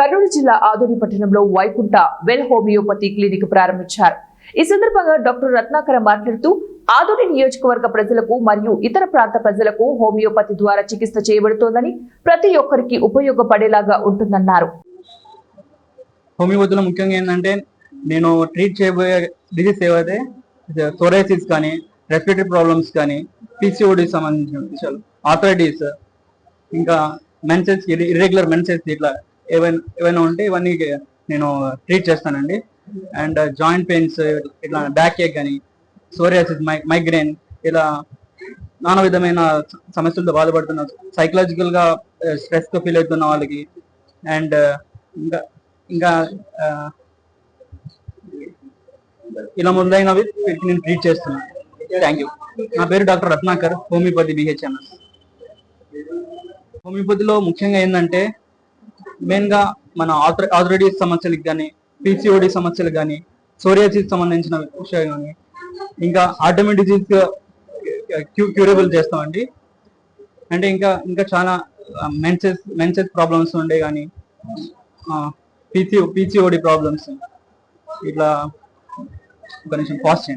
కర్నూలు జిల్లా ఆదోని పట్టణంలో Vaikuntha well homeopathy clinic ప్రారంభించారు. ఈ సందర్భంగా డాక్టర్ రత్నాకర మాట్లాడుతూ ఆదోని నియోజకవర్గ ప్రజలకు మరియు ఇతర ప్రాంత ప్రజలకు హోమియోపతి ద్వారా చికిత్స చేయబడుతోందని, ప్రతి ఒక్కరికి ఉపయోగపడేలాగా ఉంటుందన్నారు. హోమియోపతిలో ముఖ్యంగా ఏంటంటే నేను ట్రీట్ చేయబోయే డిజీజ్ ఏవైతే సోరైసిస్ కానీ, రెస్పిరేటరీ ప్రాబ్లమ్స్ కానీ, పిసిఓడి సంబంధించిన విషయాలు, ఆర్థరైటిస్, ఇంకా మెన్సెస్, ఇర్రెగ్యులర్ మెన్సెస్, ఇట్లా ఏవైనా ఉంటే ఇవన్నీ నేను ట్రీట్ చేస్తానండి. అండ్ జాయింట్ పెయిన్స్, ఇట్లా బ్యాక్ ఏక్ కానీ, సోరియాసిస్, మైగ్రేన్, ఇలా నానా విధమైన సమస్యలతో బాధపడుతున్న, సైకలాజికల్ గా స్ట్రెస్ తో ఫీల్ అవుతున్న వాళ్ళకి, అండ్ ఇంకా ఇంకా ఇలా మొదలైనవి నేను ట్రీట్ చేస్తున్నాను. Thank you. నా పేరు డాక్టర్ రత్నాకర్, హోమియోపతి బిహెచ్ఎంఎస్. హోమియోపతిలో ముఖ్యంగా ఏంటంటే మెయిన్ గా మన ఆర్థరైటిస్ సమస్యలకు కానీ, పిసిఓడి సమస్యలకు కానీ, సోరియాసిస్ సంబంధించిన విషయాలు కానీ, ఇంకా ఆటోమిక్ డిజీజ్ క్యూరబుల్ చేస్తామండి. అంటే ఇంకా ఇంకా చాలా మెన్సెస్ ప్రాబ్లమ్స్ ఉండే కానీ, పిసిఓడి ప్రాబ్లమ్స్, ఇట్లా ఒక నిమిషం పాస్ చేయండి.